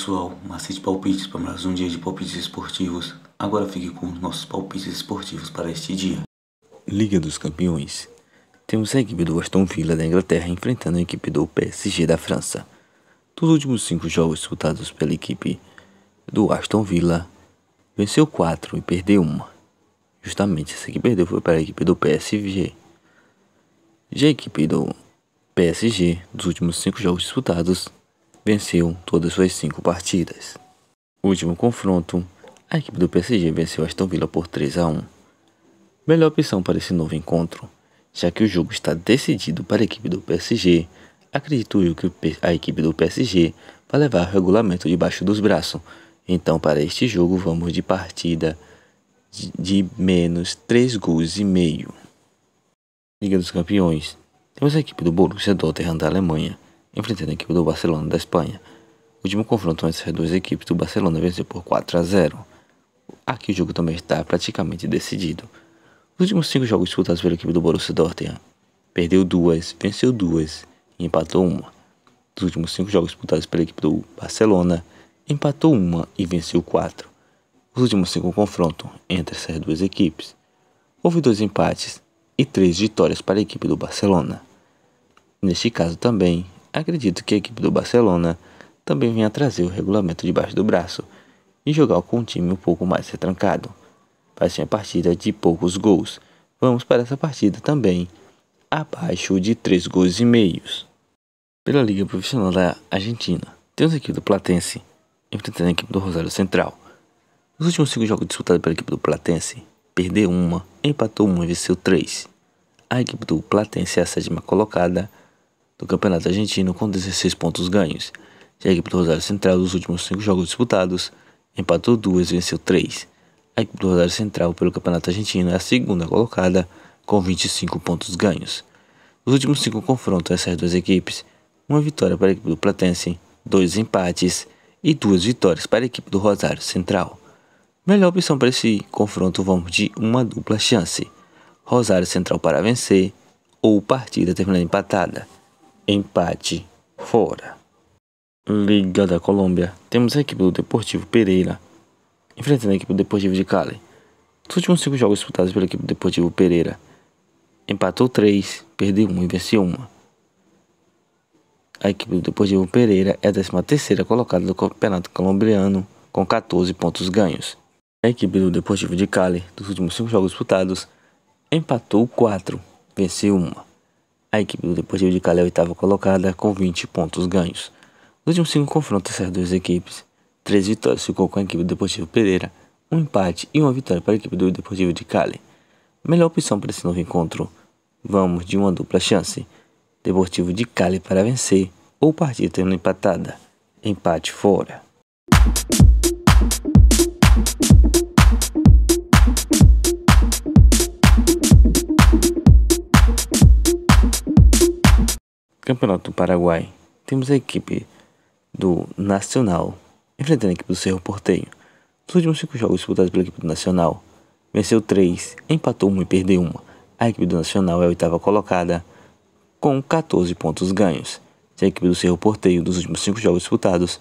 pessoal, Macete Palpites para mais um dia de palpites esportivos. Agora fique com os nossos palpites esportivos para este dia. Liga dos Campeões. Temos a equipe do Aston Villa da Inglaterra enfrentando a equipe do PSG da França. Dos últimos 5 jogos disputados pela equipe do Aston Villa, venceu 4 e perdeu 1. Justamente essa que perdeu foi para a equipe do PSG. Já a equipe do PSG, dos últimos 5 jogos disputados, venceu todas suas 5 partidas. O último confronto, a equipe do PSG venceu a Aston Villa por 3-1. Melhor opção para esse novo encontro, já que o jogo está decidido para a equipe do PSG, acredito eu que a equipe do PSG vai levar o regulamento debaixo dos braços. Então, para este jogo, vamos de partida de menos 3 gols e meio. Liga dos Campeões. Temos a equipe do Borussia Dortmund da Alemanha enfrentando a equipe do Barcelona da Espanha. O último confronto entre as duas equipes, do Barcelona venceu por 4-0. Aqui o jogo também está praticamente decidido. Os últimos 5 jogos disputados pela equipe do Borussia Dortmund, perdeu 2, venceu 2 e empatou 1. Dos últimos 5 jogos disputados pela equipe do Barcelona, empatou 1 e venceu 4. Os últimos 5 confrontos entre essas duas equipes, houve 2 empates e 3 vitórias para a equipe do Barcelona. Neste caso também, acredito que a equipe do Barcelona também venha trazer o regulamento debaixo do braço e jogar com um time um pouco mais retrancado. Vai ser uma partida de poucos gols. Vamos para essa partida também abaixo de 3 gols e meios. Pela Liga Profissional da Argentina, temos a equipe do Platense enfrentando a equipe do Rosário Central. Nos últimos 5 jogos disputados pela equipe do Platense, perdeu 1, empatou 1 e venceu 3. A equipe do Platense é a 7ª colocada do Campeonato Argentino com 16 pontos ganhos. Já a equipe do Rosário Central, dos últimos 5 jogos disputados, empatou 2 e venceu 3. A equipe do Rosário Central pelo Campeonato Argentino é a 2ª colocada com 25 pontos ganhos. Nos últimos 5 confrontos essas duas equipes, uma vitória para a equipe do Platense, 2 empates e 2 vitórias para a equipe do Rosário Central. Melhor opção para esse confronto, vamos de uma dupla chance. Rosário Central para vencer ou partida terminando empatada. Empate fora. Liga da Colômbia. Temos a equipe do Deportivo Pereira enfrentando a equipe do Deportivo de Cali. Nos últimos 5 jogos disputados pela equipe do Deportivo Pereira, empatou 3, perdeu 1 e venceu 1. A equipe do Deportivo Pereira é a 13ª colocada do Campeonato Colombiano com 14 pontos ganhos. A equipe do Deportivo de Cali, dos últimos 5 jogos disputados, empatou 4, venceu 1. A equipe do Deportivo de Cali é a 8ª colocada com 20 pontos ganhos. Nos últimos 5 confrontos essas duas equipes, 3 vitórias ficou com a equipe do Deportivo Pereira, 1 empate e 1 vitória para a equipe do Deportivo de Cali. Melhor opção para esse novo encontro, vamos de uma dupla chance. Deportivo de Cali para vencer ou partida terminando empatada. Empate fora. Campeonato do Paraguai. Temos a equipe do Nacional enfrentando a equipe do Cerro Porteño. Nos últimos 5 jogos disputados pela equipe do Nacional, venceu 3, empatou 1 e perdeu 1. A equipe do Nacional é a 8ª colocada com 14 pontos ganhos. Já a equipe do Cerro Porteño, dos últimos 5 jogos disputados,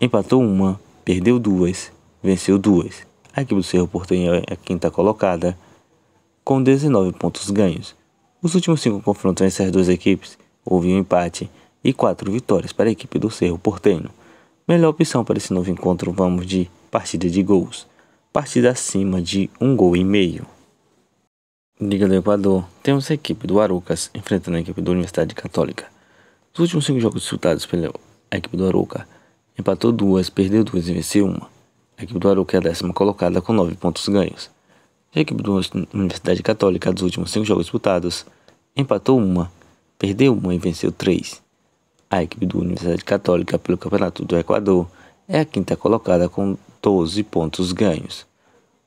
empatou 1, perdeu 2, venceu 2. A equipe do Cerro Porteño é a 5ª colocada com 19 pontos ganhos. Os últimos 5 confrontos entre essas duas equipes, houve um empate e 4 vitórias para a equipe do Cerro Porteño. Melhor opção para esse novo encontro, vamos de partida de gols. Partida acima de 1 gol e meio. Liga do Equador. Temos a equipe do Aroucas enfrentando a equipe da Universidade Católica. Nos últimos 5 jogos disputados pela equipe do Arouca, empatou 2, perdeu 2 e venceu 1. A equipe do Arouca é a 10ª colocada com 9 pontos ganhos. Já a equipe da Universidade Católica, dos últimos 5 jogos disputados, empatou 1, perdeu 1 e venceu 3. A equipe da Universidade Católica pelo Campeonato do Equador é a 5ª colocada com 12 pontos ganhos.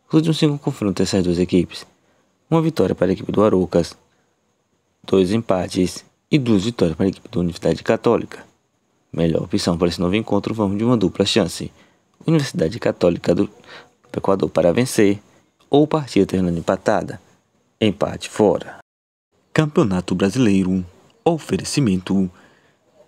Os últimos 5 confrontos dessas duas equipes, uma vitória para a equipe do Aroucas, 2 empates e 2 vitórias para a equipe da Universidade Católica. Melhor opção para esse novo encontro, vamos de uma dupla chance. Universidade Católica do Equador para vencer ou partida terminando empatada. Empate fora. Campeonato Brasileiro. Oferecimento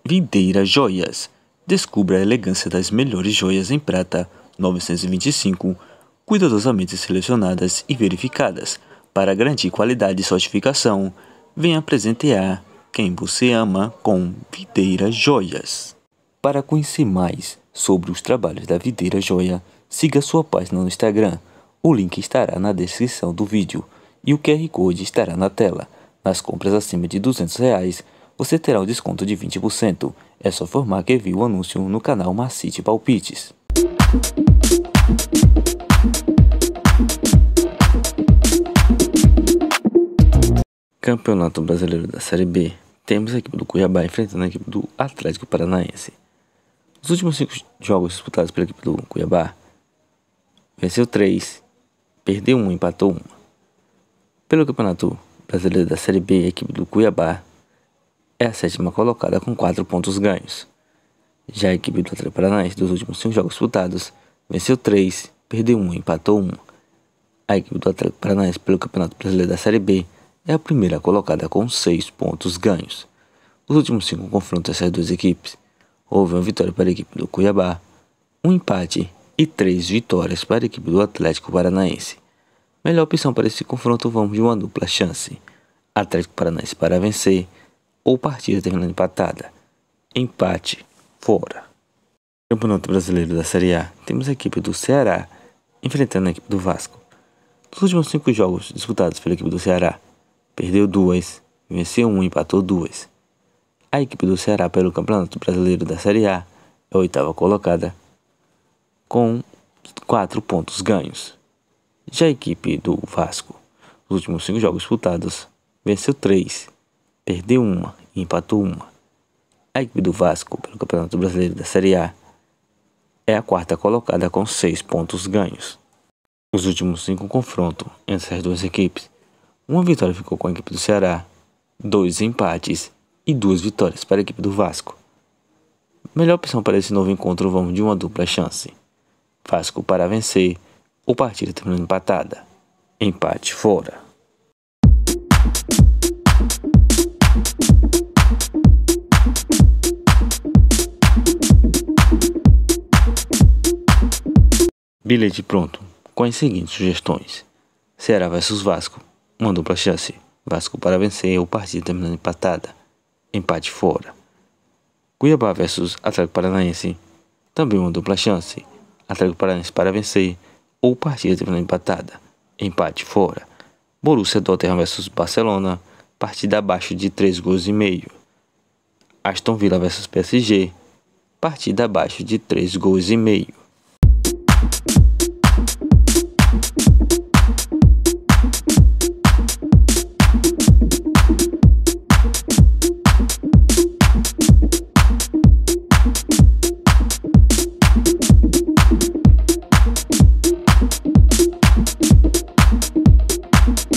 Videira Joias. Descubra a elegância das melhores joias em prata 925, cuidadosamente selecionadas e verificadas para garantir qualidade e certificação. Venha presentear quem você ama com Videira Joias. Para conhecer mais sobre os trabalhos da Videira Joia, siga sua página no Instagram. O link estará na descrição do vídeo e o QR Code estará na tela. Nas compras acima de R$200, você terá um desconto de 20%. É só informar que viu o anúncio no canal Macite Palpites. Campeonato Brasileiro da Série B. Temos a equipe do Cuiabá enfrentando a equipe do Atlético Paranaense. Os últimos 5 jogos disputados pela equipe do Cuiabá, venceu 3, perdeu 1, empatou 1. Pelo Campeonato Brasileiro da Série B, a equipe do Cuiabá é a 7ª colocada com 4 pontos ganhos. Já a equipe do Atlético Paranaense, dos últimos 5 jogos disputados, venceu 3, perdeu 1, empatou 1. A equipe do Atlético Paranaense pelo Campeonato Brasileiro da Série B é a 1ª colocada com 6 pontos ganhos. Os últimos 5 confrontos dessas duas equipes, houve uma vitória para a equipe do Cuiabá, um empate e 3 vitórias para a equipe do Atlético Paranaense. Melhor opção para esse confronto, vamos de uma dupla chance. Atlético Paranaense para vencer ou partida terminando empatada. Empate fora. Campeonato Brasileiro da Série A. Temos a equipe do Ceará enfrentando a equipe do Vasco. Dos últimos 5 jogos disputados pela equipe do Ceará, perdeu 2, venceu 1, empatou 2. A equipe do Ceará pelo Campeonato Brasileiro da Série A é a 8ª colocada com 4 pontos ganhos. Já a equipe do Vasco, nos últimos 5 jogos disputados, venceu 3, perdeu 1 e empatou 1. A equipe do Vasco pelo Campeonato Brasileiro da Série A é a 4ª colocada com 6 pontos ganhos. Os últimos 5 confrontos entre as duas equipes, uma vitória ficou com a equipe do Ceará, 2 empates e 2 vitórias para a equipe do Vasco. Melhor opção para esse novo encontro, vamos de uma dupla chance. Vasco para vencer ou partida terminando empatada. Empate fora. Bilhete pronto, com as seguintes sugestões: Ceará vs Vasco, uma dupla chance. Vasco para vencer ou partida terminando empatada. Empate fora. Cuiabá vs Atlético Paranaense, também uma dupla chance. Atlético Paranaense para vencer ou partida terminando empatada. Empate fora. Borussia Dortmund vs Barcelona, partida abaixo de 3 gols e meio. Aston Villa vs PSG, partida abaixo de 3 gols e meio.